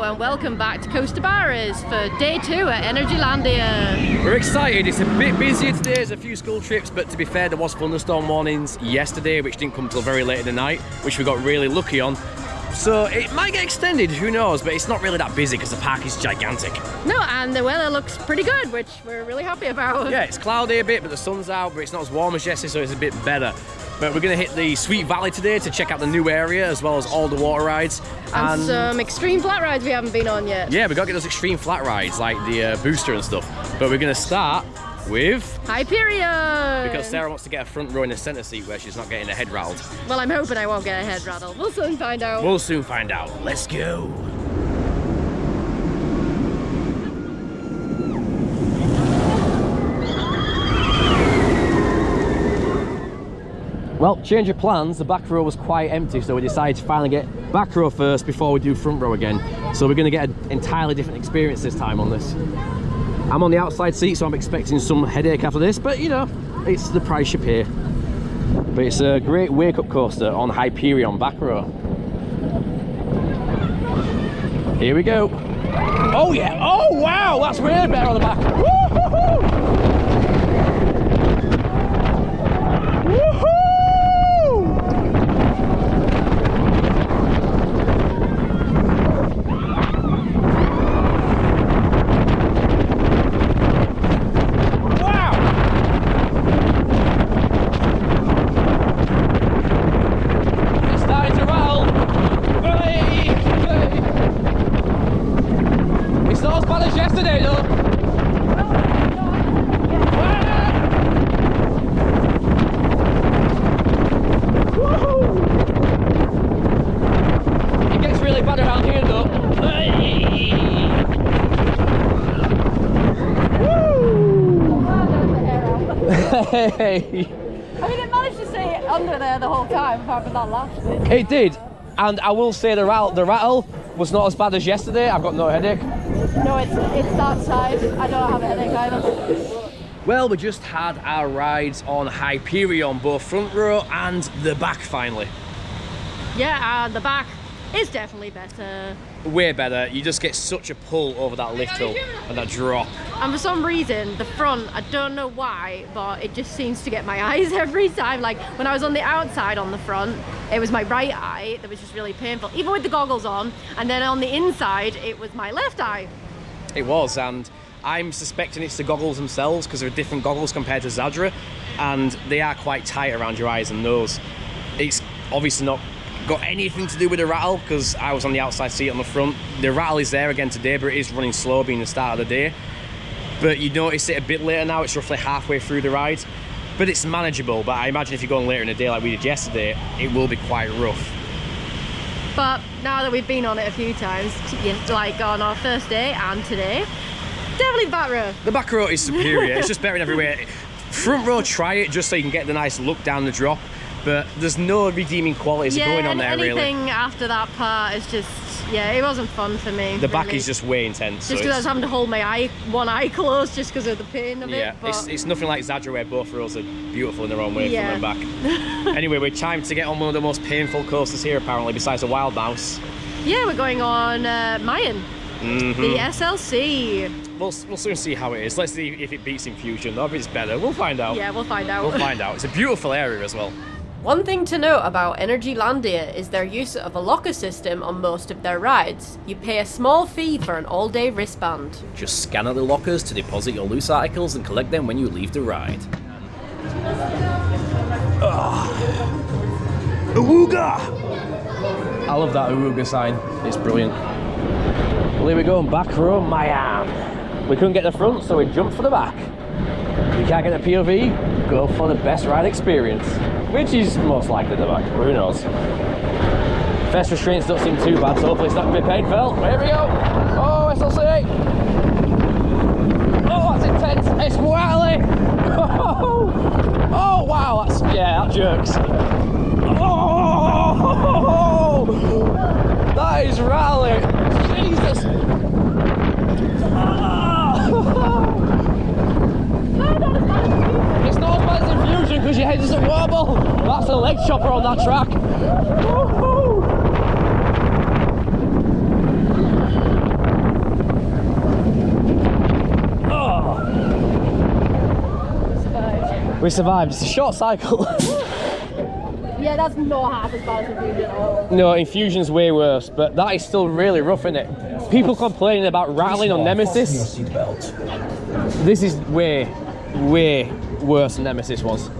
and welcome back to Costa Barras for day 2 at Energylandia. We're excited. It's a bit busier today. There's a few school trips, but to be fair, there was thunderstorm warnings yesterday, which didn't come till very late in the night, which we got really lucky on. So it might get extended, who knows, but it's not really that busy because the park is gigantic. No, and the weather looks pretty good, which we're really happy about. Yeah, it's cloudy a bit, but the sun's out, but it's not as warm as yesterday, so it's a bit better. But we're going to hit the Sweet Valley today to check out the new area, as well as all the water rides. And some extreme flat rides we haven't been on yet. Yeah, we've got to get those extreme flat rides, like the booster and stuff. But we're going to start with Hyperion! Because Sarah wants to get a front row in the centre seat where she's not getting her head rattled. Well, I'm hoping I won't get a head rattled. We'll soon find out. We'll soon find out. Let's go. Well, change of plans. The back row was quite empty, so we decided to finally get back row first before we do front row again. So we're going to get an entirely different experience this time on this. I'm on the outside seat, so I'm expecting some headache after this, but you know, it's the price you pay. But it's a great wake-up coaster on Hyperion back row. Here we go. Oh yeah! Oh wow! That's way better on the back. Woo-hoo-hoo! Woohoo! Hey. I mean, it managed to stay under there the whole time, apart from that last bit. It did, and I will say the rattle was not as bad as yesterday. I've got no headache. No, it's that side. I don't have a headache either. Well, we just had our rides on Hyperion, both front row and the back finally. Yeah, and the back is definitely better. Way better. You just get such a pull over that lift hill and that drop. And for some reason, the front, I don't know why, but it just seems to get my eyes every time. Like when I was on the outside on the front, it was my right eye that was just really painful, even with the goggles on. And then on the inside, it was my left eye. It was, and I'm suspecting it's the goggles themselves because they're different goggles compared to Zadra, and they are quite tight around your eyes and nose. It's obviously not got anything to do with the rattle because I was on the outside seat on the front. The rattle is there again today, but it is running slow being the start of the day. But you notice it a bit later now. It's roughly halfway through the ride, but it's manageable. But I imagine if you're going later in the day like we did yesterday, it will be quite rough. But now that we've been on it a few times, like on our first day and today, definitely the back row. The back row is superior. It's just better in every way. Front row, try it just so you can get the nice look down the drop. But there's no redeeming qualities going on there, really. Anything after that part is just, yeah, it wasn't fun for me. The back is just way intense. Just because I was having to hold my one eye closed just because of the pain of it. Yeah, it's nothing like Zadra where both rows are beautiful in their own way from the back. Anyway, we're timed to get on one of the most painful coasters here apparently, besides the Wild Mouse. Yeah, we're going on Mayan, the SLC. We'll soon see how it is. Let's see if it beats Infusion, or if it's better. We'll find out. Yeah, we'll find out. We'll find out. It's a beautiful area as well. One thing to note about Energylandia is their use of a locker system on most of their rides. You pay a small fee for an all-day wristband. Just scan out the lockers to deposit your loose articles and collect them when you leave the ride. Awooga! I love that Awooga sign. It's brilliant. Well, here we go, back row, Mayan. We couldn't get the front, so we jumped for the back. If you can't get the POV, go for the best ride experience. Which is most likely the back, but who knows. First restraints don't seem too bad, so hopefully it's not going to be painful. Here we go. Oh, SLC. Oh, that's intense. It's rattly. Oh, wow. That's, yeah, that jerks. Oh, that is rattly. Jesus. It's not as bad as Infusion because your head doesn't wobble. That's a leg chopper on that track. We survived. It's a short cycle. Yeah, that's not half as bad as Infusion at all. No, Infusion's way worse, but that is still really rough, isn't it? People complaining about rattling on Nemesis. This is way, way worse than Nemesis was.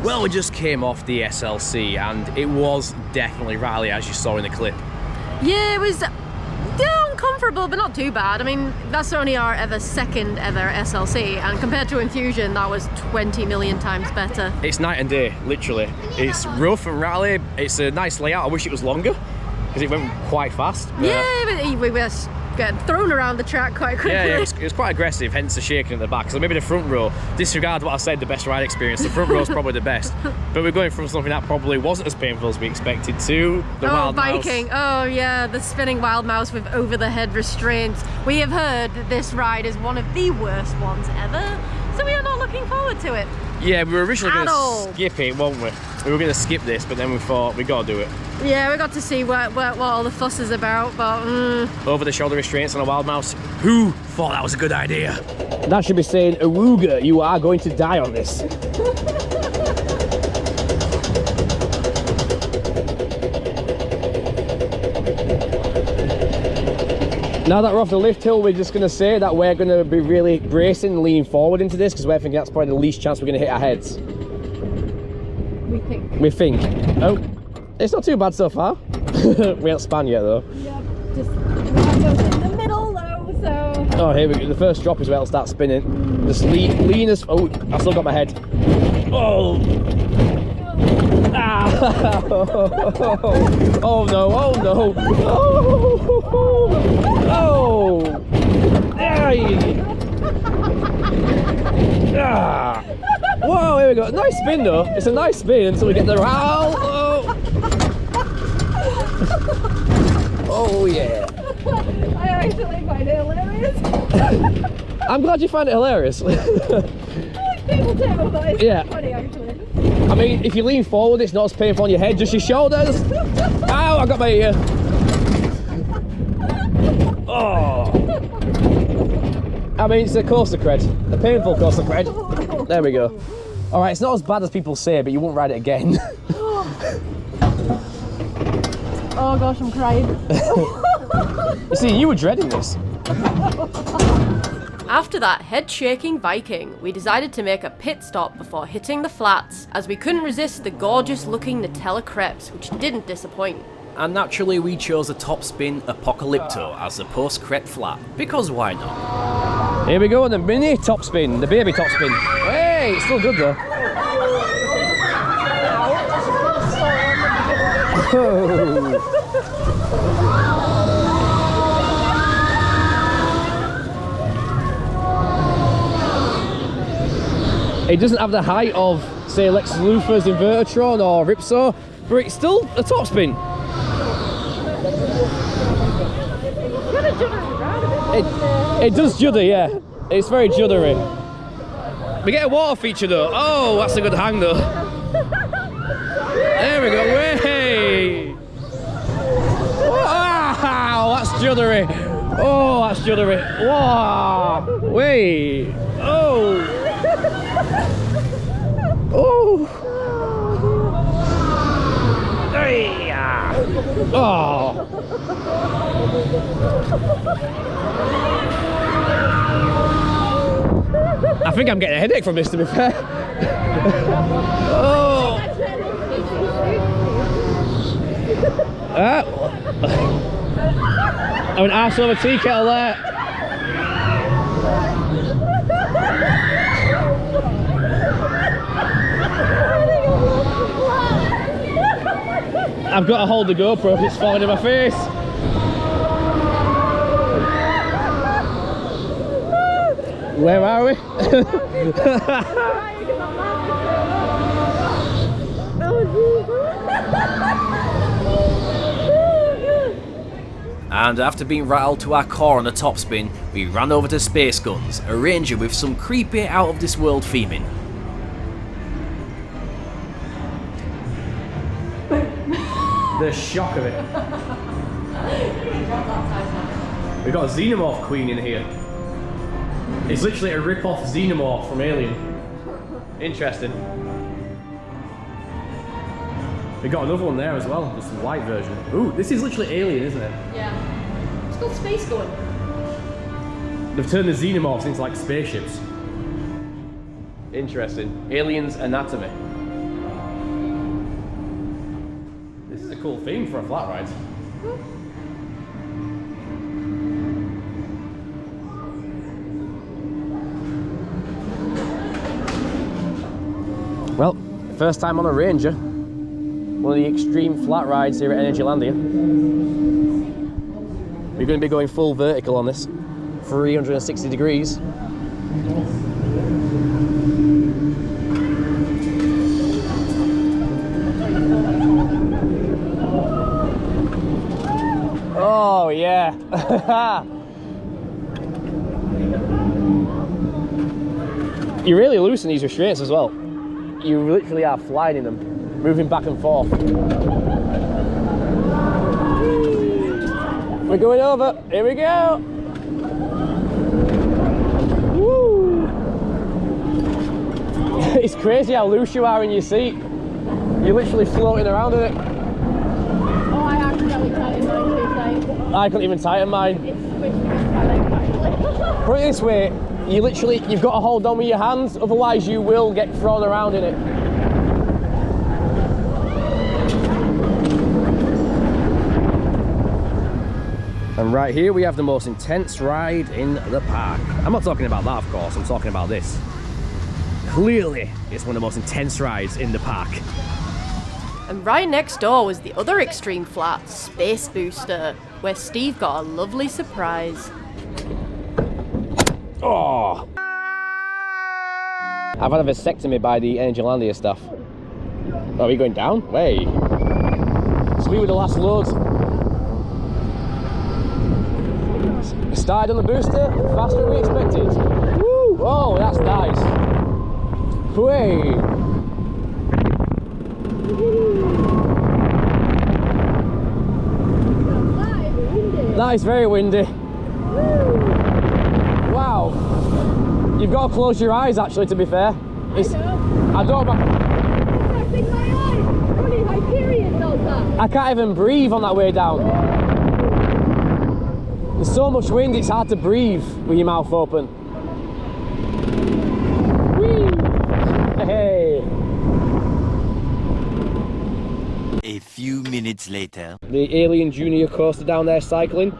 Well, we just came off the SLC and it was definitely rattly, as you saw in the clip. Yeah, it was uncomfortable, but not too bad. I mean, that's only our second ever SLC, and compared to Infusion, that was 20 million times better. It's night and day, literally. It's rough and rattly. It's a nice layout. I wish it was longer because it went quite fast. Yeah, but we were getting thrown around the track quite quickly. Yeah, it was quite aggressive, hence the shaking at the back. So maybe the front row, disregard what I said, the best ride experience, the front row is probably the best. But we're going from something that probably wasn't as painful as we expected to the Wild biking. Mouse. Oh yeah, the spinning Wild Mouse with over-the-head restraints. We have heard that this ride is one of the worst ones ever, so we are not looking forward to it. Yeah, we were originally going to skip it, weren't we? We were going to skip this, but then we thought we got to do it. Yeah, we got to see what all the fuss is about, but... Over-the-shoulder restraints on a Wild Mouse. Who thought that was a good idea? That should be saying, Awooga, you are going to die on this. Now that we're off the lift hill, we're just going to say that we're going to be really bracing and leaning forward into this because we're thinking that's probably the least chance we're going to hit our heads. We think. We think. Oh, it's not too bad so far. We haven't spun yet though. Yeah, just in the middle though, so... Oh, here we go. The first drop is where it'll start spinning. Just lean as... Oh, I still got my head. Oh! Ah! Oh no, oh no! Oh! Oh! Hey! Ah! Whoa, here we go. Nice spin though. It's a nice spin until we get the row. Oh! Oh yeah. I actually find it hilarious. I'm glad you find it hilarious. People do, but it's funny actually. I mean, if you lean forward, it's not as painful on your head, just your shoulders. Ow, I got my ear. Oh. I mean, it's a coaster cred. A painful coaster cred. There we go. All right, it's not as bad as people say, but you won't ride it again. Oh gosh, I'm crying. You see, you were dreading this. After that head-shaking Viking, we decided to make a pit stop before hitting the flats, as we couldn't resist the gorgeous-looking Nutella crepes, which didn't disappoint. And naturally we chose the top spin Apocalypto as the post-crepe flat, because why not? Here we go, the mini top spin, the baby top spin. Hey, it's still good though. Oh. It doesn't have the height of, say, Lex Luthor's Invertitron or Ripsaw, but it's still a top spin. It does judder, yeah. It's very juddery. We get a water feature though. Oh, that's a good hang though. There we go. Way! Wow, that's juddery. Oh, that's juddery. Wow! Way! Oh! Oh! Hey! Oh! I think I'm getting a headache from this, to be fair. Oh! I'm an arse over tea kettle there. I've got to hold the GoPro if it's falling in my face. Where are we? And after being rattled to our core on the top spin, we ran over to Space Guns, a ranger with some creepy out of this world theming. The shock of it. We've got a Xenomorph Queen in here. It's literally a rip-off Xenomorph from Alien. Interesting. We got another one there as well, just the white version. Ooh, this is literally Alien, isn't it? Yeah. It's got space going. They've turned the xenomorphs into like spaceships. Interesting. Alien's anatomy. This is a cool theme for a flat ride. Well, first time on a Ranger. One of the extreme flat rides here at Energylandia. We're going to be going full vertical on this, 360 degrees. Oh yeah! You really loosen these restraints as well. You literally are flying in them, moving back and forth. We're going over. Here we go. Woo! It's crazy how loose you are in your seat. You're literally floating around in it. Oh, I accidentally tightened mine too tight. I couldn't even tighten mine. It's squished against my leg actually. Put it this way, you've got to hold on with your hands, otherwise you will get thrown around in it. And right here we have the most intense ride in the park. I'm not talking about that, of course, I'm talking about this. Clearly, it's one of the most intense rides in the park. And right next door was the other extreme flat, Space Booster, where Steve got a lovely surprise. Oh! I've had a vasectomy by the Energylandia stuff. Oh, are we going down? Way. So we were the last loads. Started on the booster, faster than we expected. Woo! Oh, that's nice. Way. That is very windy. Wow. You've got to close your eyes actually, to be fair. I don't. Hyperion does that. I can't even breathe on that way down. There's so much wind, it's hard to breathe with your mouth open. Whee! Hey! A few minutes later. The Alien Junior coaster down there cycling.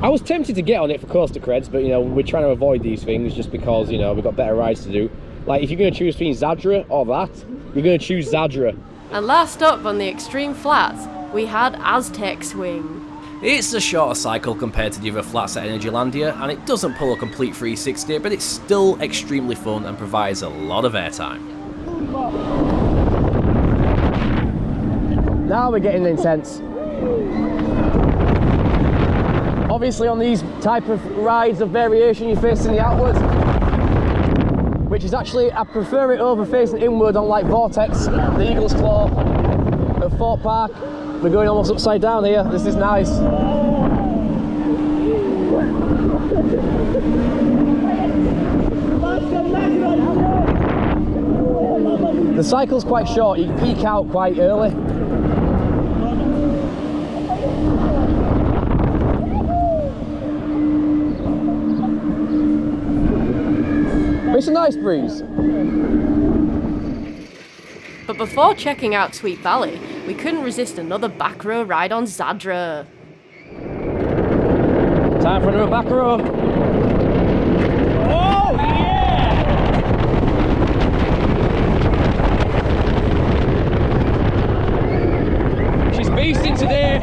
I was tempted to get on it for coaster creds, but you know, we're trying to avoid these things just because, you know, we've got better rides to do. Like, if you're going to choose between Zadra or that, you're going to choose Zadra. And last up on the extreme flats, we had Aztec Swing. It's a shorter cycle compared to the other flats at Energylandia, and it doesn't pull a complete 360, but it's still extremely fun and provides a lot of airtime. Now we're getting intense. Obviously on these type of rides of variation you're facing the outward, which is actually, I prefer it over facing inward on like Vortex, the Eagle's Claw at Fort Park. We're going almost upside down here, this is nice. The cycle's quite short, you can peak out quite early. It's a nice breeze. But before checking out Sweet Valley, we couldn't resist another back row ride on Zadra. Time for another back row. Oh yeah! She's beasting today.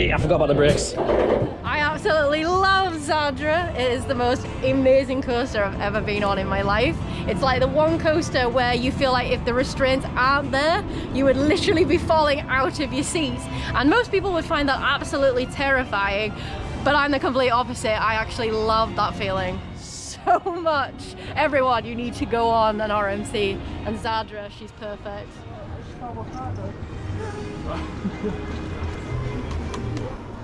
I forgot about the brakes. I absolutely Zadra. It is the most amazing coaster I've ever been on in my life. It's like the one coaster where you feel like if the restraints aren't there, you would literally be falling out of your seats. And most people would find that absolutely terrifying, but I'm the complete opposite. I actually love that feeling so much. Everyone, you need to go on an RMC, and Zadra, she's perfect.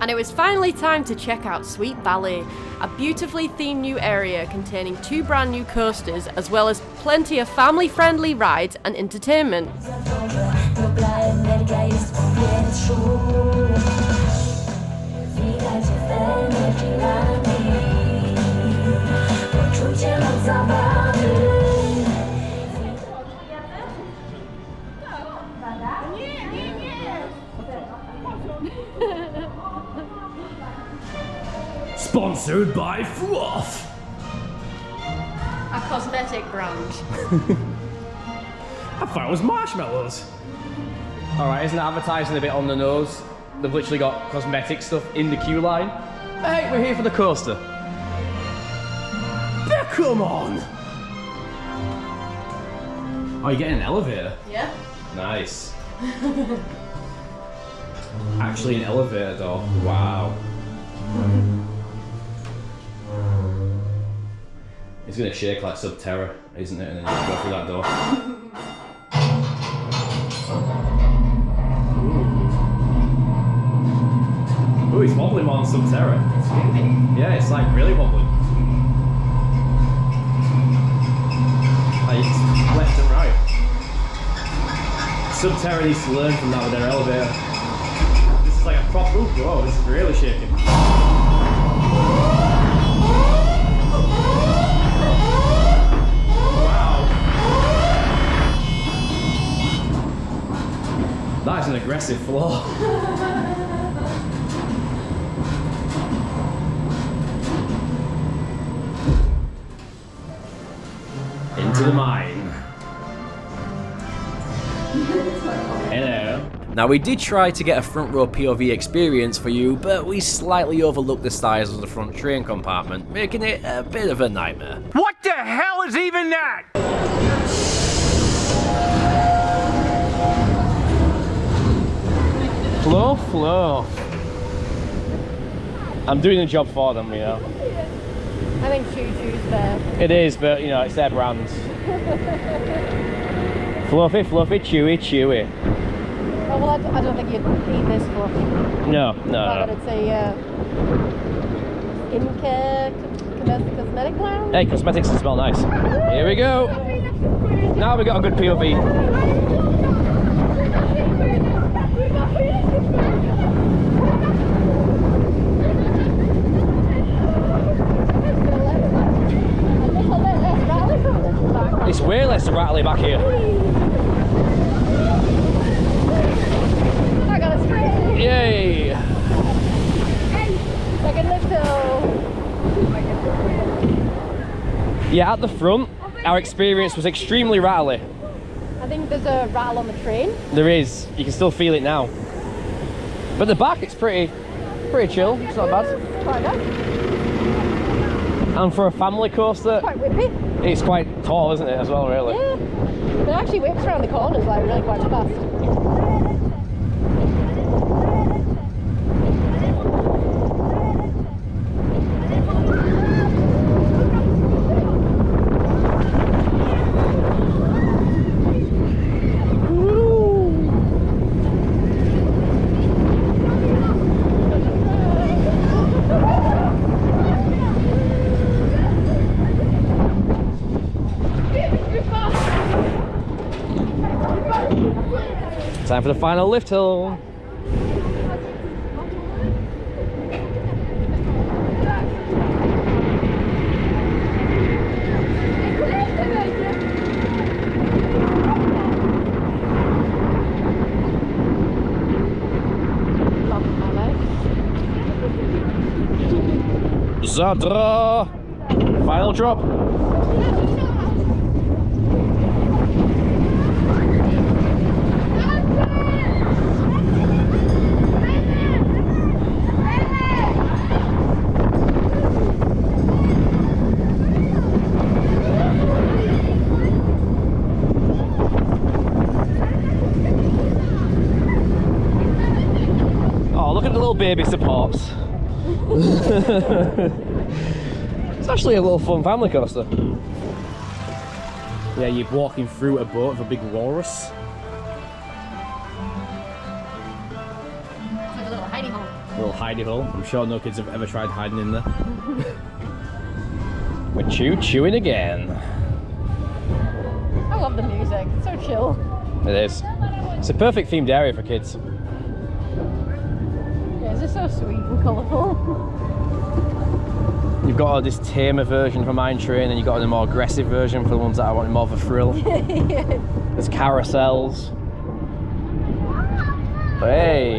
And it was finally time to check out Sweet Valley, a beautifully themed new area containing 2 brand new coasters, as well as plenty of family-friendly rides and entertainment. Sponsored by Fluff! A cosmetic brand. I thought it was marshmallows. Alright, isn't advertising a bit on the nose? They've literally got cosmetic stuff in the queue line. Hey, we're here for the coaster. Come on! Oh, you're getting an elevator? Yeah. Nice. Actually an elevator door. Wow. It's gonna shake like Subterra, isn't it? And then you go through that door. Ooh, it's wobbling more than Subterra. It's moving. Yeah, it's like really wobbling. Like left and right. Subterra needs to learn from that with their elevator. This is like a proper. Ooh, whoa, this is really shaking. That is an aggressive floor. Into the mine. Hello. Now we did try to get a front row POV experience for you, but we slightly overlooked the size of the front train compartment, making it a bit of a nightmare. What the hell is even that? Flow. I'm doing the job for them, you know. I think Choo-Choo's there. It is, but you know, it's their brand. Fluffy, chewy. Oh, well, I don't think you'd eat this fluffy. No. But it's a skincare cosmetic lounge. Hey, cosmetics smell nice. Here we go. Now we got a good POV. It's way less rattly back here. I got a spray. Yay! Like a little. Yeah, at the front, our experience was extremely rattly. I think there's a rattle on the train. There is. You can still feel it now. But the back, it's pretty chill. It's not bad. Quite nice. And for a family coaster, Quite whippy. it's quite tall, isn't it, as well, really? Yeah. It actually whips around the corners like really quite fast. Time for the final lift hill. Zadra! Final drop. little baby supports. It's actually a little fun family coaster. Yeah, you're walking through a boat with a big walrus. It's like a little hidey hole. A little hidey hole. I'm sure no kids have ever tried hiding in there. We're chewing again. I love the music. It's so chill. It is. It's a perfect themed area for kids. Yeah, it's just so sweet and colourful. You've got this tamer version for Mine Train, and you've got a more aggressive version for the ones that are wanting more of a thrill. Yeah. There's carousels. Hey!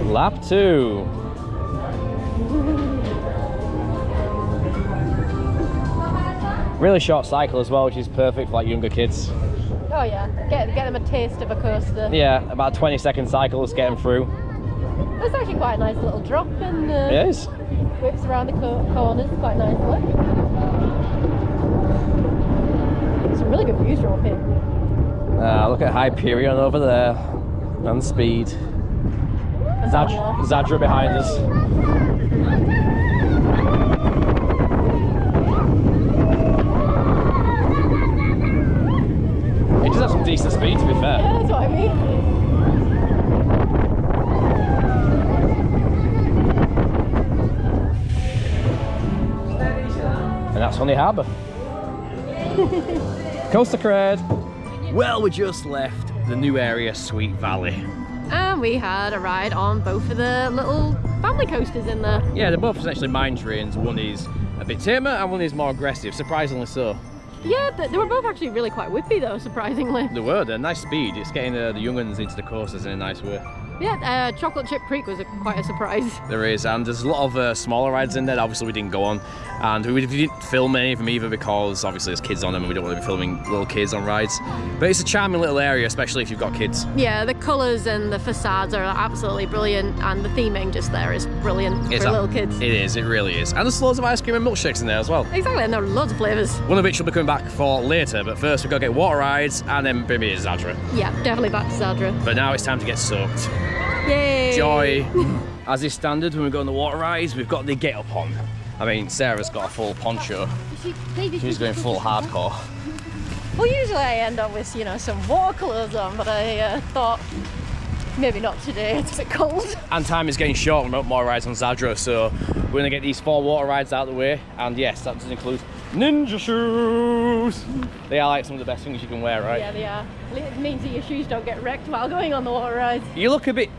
Lap 2. Really short cycle as well, which is perfect for like younger kids. Oh yeah, get them a taste of a coaster. Yeah, about 20-second cycles, get them through. It's actually quite a nice little drop and It is. whips around the corners quite nicely. Some really good views from up here. Look at Hyperion over there. And Speed. Zadra behind us. It does have some decent speed, to be fair. Yeah, that's what I mean. And that's Honey Harbour. Coaster cred. Well, we just left the new area, Sweet Valley. And we had a ride on both of the little family coasters in there. Yeah, they're both essentially mine trains. One is a bit tamer and one is more aggressive, surprisingly so. Yeah, they were both actually really quite whippy though, surprisingly. They're nice speed. It's getting the young ones into the coasters in a nice way. Yeah, Chocolate Chip Creek was quite a surprise. There is, and there's a lot of smaller rides in there that obviously we didn't go on, and we didn't film any of them either because obviously there's kids on them and we don't want to be filming little kids on rides. But it's a charming little area, especially if you've got kids. Yeah, the colours and the facades are absolutely brilliant, and the theming just there is brilliant for little kids. It is, it really is. And there's loads of ice cream and milkshakes in there as well. Exactly, and there are loads of flavours. One of which we'll be coming back for later, but first we've got to get water rides and then maybe a Zadra. Yeah, definitely back to Zadra. But now it's time to get soaked. Yay! Joy. As is standard when we go on the water rides, we've got the get up on. I mean, Sarah's got a full poncho. She's going full hardcore. Well, usually I end up with, you know, some water clothes on, but I thought maybe not today, it's a bit cold. And time is getting short on more rides on Zadra, so we're going to get these 4 water rides out of the way. And yes, that does include ninja shoes. They are like some of the best things you can wear, right? Yeah, they are. It means that your shoes don't get wrecked while going on the water rides. You look a bit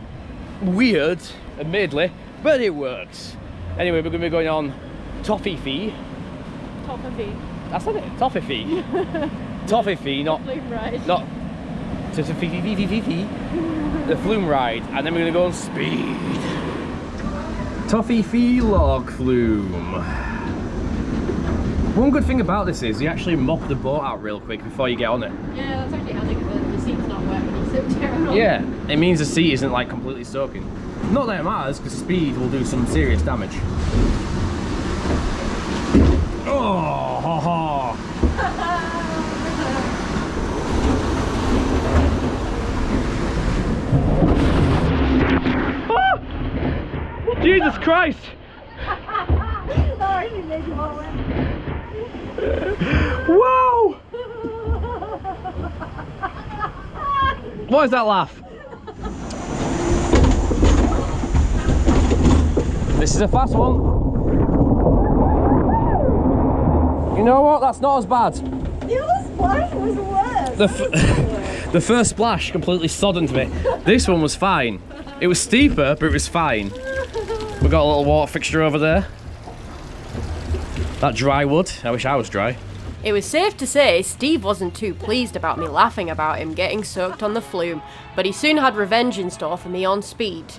weird, admittedly, but it works. Anyway, we're going to be going on Toffee Fee. Toffee. That's not it. Toffee Fee. Toffee Fee, not Flume ride. not the Flume ride, and then we're going to go on Speed. Toffee Fee Log Flume. One good thing about this is you actually mop the boat out real quick before you get on it. Yeah, that's actually handy because the seat's not wet when you sit down on. Yeah, it means the seat isn't like completely soaking. Not that it matters, because speed will do some serious damage. Oh, ha ha! Jesus Christ! Wow! What is that laugh? This is a fast one. You know what? That's not as bad. The other splash was worse. The first splash completely soddened me. This one was fine. It was steeper, but it was fine. We got a little water fixture over there. That dry wood. I wish I was dry. It was safe to say Steve wasn't too pleased about me laughing about him getting soaked on the Flume, but he soon had revenge in store for me on Speed.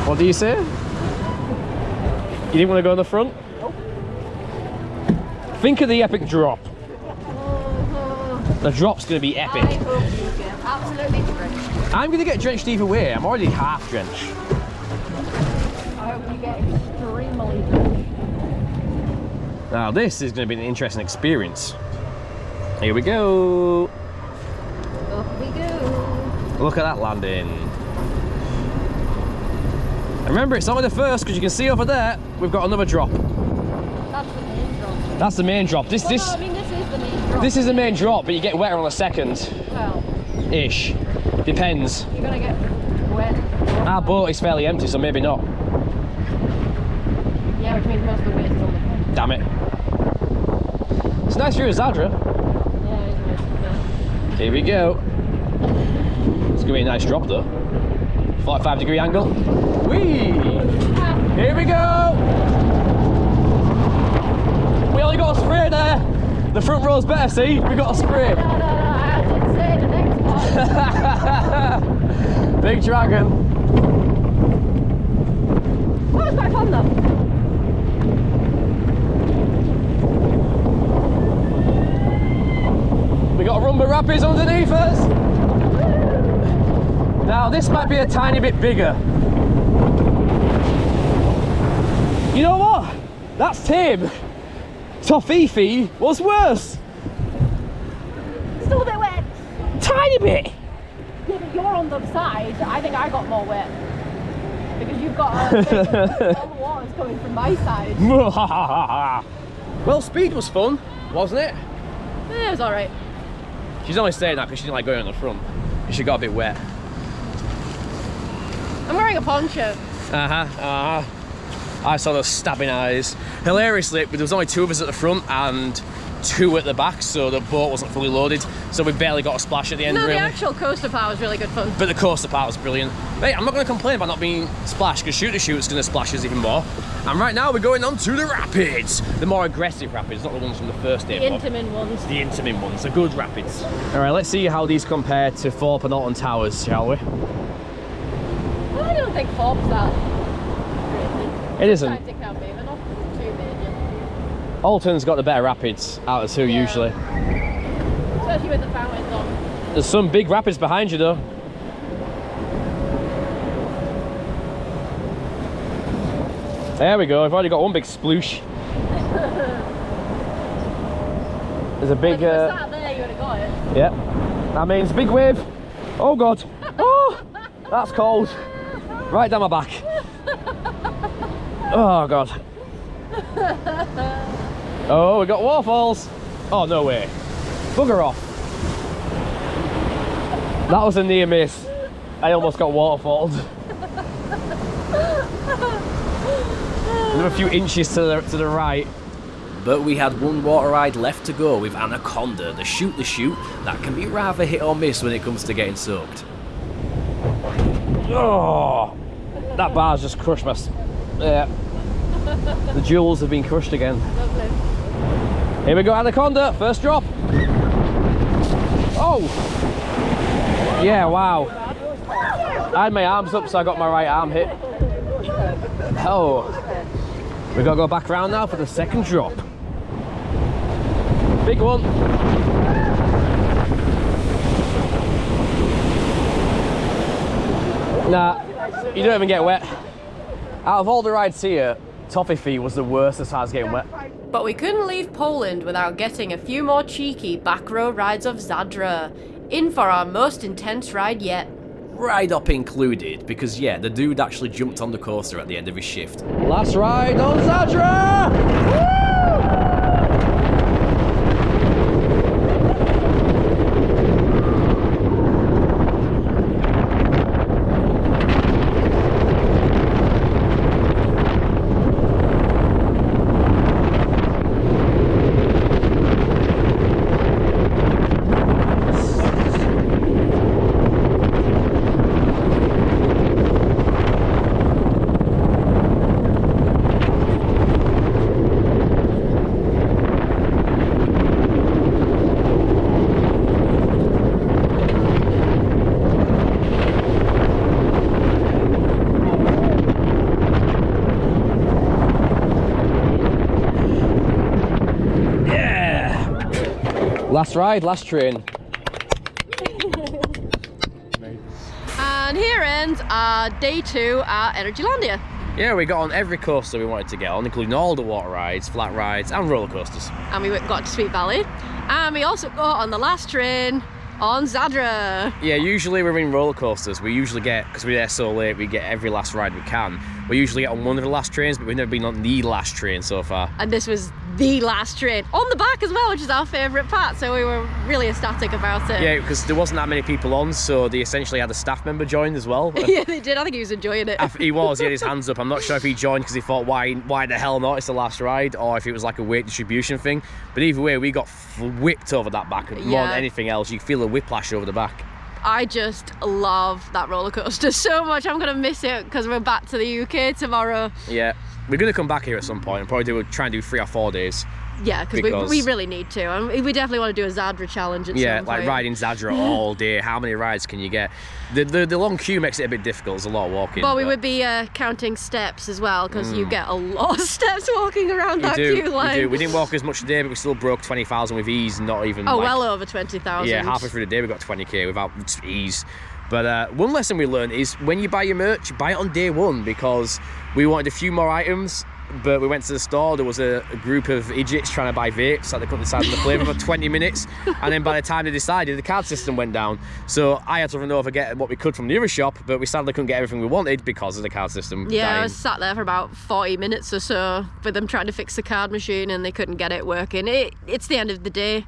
What do you say? You didn't want to go on the front? Nope. Think of the epic drop. The drop's going to be epic. I hope you get absolutely drenched. I'm going to get drenched either way. I'm already half drenched. I hope you get extremely drenched. Now this is going to be an interesting experience. Here we go. Up we go. Look at that landing. And remember, it's only the first because you can see over there we've got another drop. That's the main drop. That's the main drop. Well, no, I mean this is the main drop. This is the main drop, but you get wetter on the second. Well, Ish. Depends. you're gonna get wet. Our boat is fairly empty, so maybe not. Yeah, which means most of the weight is on the front. Damn it. It's a nice view of Zadra. Yeah, it is nice. Here we go. It's gonna be a nice drop though. 45-degree angle. Whee! Here we go! We only got a spray there. The front row's better, see? We got a spray. No, I didn't say the next one. Big dragon. That was quite fun though. We got Rumba Rapids underneath us. Now this might be a tiny bit bigger. You know what? That's tame. Tofifi was worse. Still a bit wet. Tiny bit. Yeah, but you're on the side. I think I got more wet. Because you've got all the water's coming from my side. Well, speed was fun, wasn't it? It was alright. She's only saying that because she didn't like going on the front. She got a bit wet. I'm wearing a poncho. I saw those stabbing eyes. Hilariously, there was only 2 of us at the front and 2 at the back, so the boat wasn't fully loaded. So we barely got a splash at the end, No, really. the actual coaster part was really good fun. But the coaster part was brilliant. Hey, I'm not going to complain about not being splashed, because Shoot to Shoot's going to splash us even more. And right now we're going on to the rapids. The more aggressive rapids, not the ones from the first day. The Intamin ones. The Intamin ones, the good rapids. All right, let's see how these compare to Thorpe and Alton Towers, shall we? Well, I don't think Thorpe's that. It isn't. Gigantic now, baby. Not too major. Alton's got the better rapids out of the 2 Yeah. usually. Especially with the fountains on. There's some big rapids behind you though. There we go, I've already got one big sploosh. There's a big... If you were sat there, you would have got it. yeah, that means big wave. Oh God, oh, that's cold. Right down my back. Oh God. Oh, we got waterfalls. Oh, no way. Bugger off. That was a near miss. I almost got waterfalled. Another few inches to the right. But we had one water ride left to go with Anaconda, the Shoot that can be rather hit or miss when it comes to getting soaked. Oh, that bar's just crushed my... yeah. The jewels have been crushed again. Lovely. Here we go, Anaconda, first drop. Oh! Yeah, wow. I had my arms up, so I got my right arm hit. Oh. We gotta go back around now for the second drop. Big one. Nah, you don't even get wet. Out of all the rides here, Toffee was the worst as far as getting wet. But we couldn't leave Poland without getting a few more cheeky back row rides of Zadra. In for our most intense ride yet. Ride up included, because yeah, the dude actually jumped on the coaster at the end of his shift. Last ride on Zadra! Woo! Last ride, last train. And here ends our day 2 at Energylandia. Yeah, we got on every coaster we wanted to get on, including all the water rides, flat rides, and roller coasters. And we got to Sweet Valley. And we also got on the last train on Zadra. Yeah, usually we're in roller coasters. We usually get, because we're there so late, we get every last ride we can. We usually get on one of the last trains, but we've never been on the last train so far. And this was the last train on the back as well, which is our favourite part, so we were really ecstatic about it. Yeah, because there wasn't that many people on, so they essentially had a staff member join as well. Yeah, they did. I think he was enjoying it. He was, he had his hands up. I'm not sure if he joined because he thought, why the hell not, it's the last ride, or if it was like a weight distribution thing. But either way, we got whipped over that back more than anything else. You feel a whiplash over the back. I just love that roller coaster so much. I'm going to miss it because we're back to the UK tomorrow. Yeah, we're going to come back here at some point and probably try and do 3 or 4 days. Yeah, because we really need to. And we definitely want to do a Zadra challenge at some point. Yeah, like riding Zadra all day. How many rides can you get? The long queue makes it a bit difficult. There's a lot of walking. But we would be counting steps as well, because you get a lot of steps walking around that queue line. We do. We didn't walk as much today, but we still broke 20,000 with ease, not even well over 20,000. Yeah, halfway through the day we got 20k without ease. But one lesson we learned is when you buy your merch, buy it on day 1, because we wanted a few more items. But we went to the store, there was a group of idiots trying to buy vapes that they couldn't decide on the flavour for 20 minutes. And then by the time they decided, the card system went down. So I had to run over and get what we could from the other shop, but we sadly couldn't get everything we wanted because of the card system dying. I was sat there for about 40 minutes or so with them trying to fix the card machine and they couldn't get it working. It's the end of the day.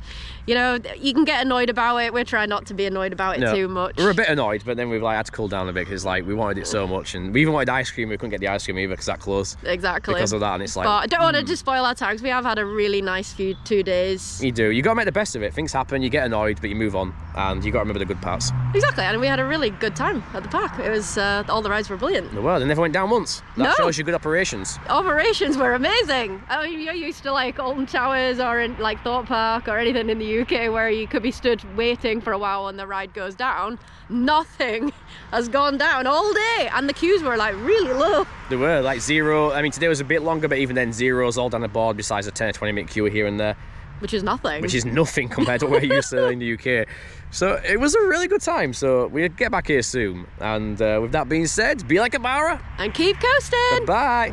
You know, you can get annoyed about it. We're trying not to be annoyed about it too much. We were a bit annoyed, but then we've had to cool down a bit because we wanted it so much. And we even wanted ice cream, we couldn't get the ice cream either because that closed. Exactly. Because of that, and it's like... But I don't want to just spoil our tags. We have had a really nice 2 days. You do. You got to make the best of it. Things happen, you get annoyed, but you move on. And you got to remember the good parts. Exactly, and we had a really good time at the park. It was, all the rides were brilliant. They were. They never went down once. That No. shows you good operations. Operations were amazing. I mean, you're used to like Alton Towers or in like Thorpe Park or anything in the UK where you could be stood waiting for a while when the ride goes down. Nothing has gone down all day, and the queues were like really low. They were like 0. I mean, today was a bit longer, but even then, 0's all down the board besides a 10 or 20 minute queue here and there. Which is nothing. Which is nothing compared to what we're used to in the UK. So it was a really good time. So we'll get back here soon. And with that being said, be like a Mara. And keep coasting. Bye.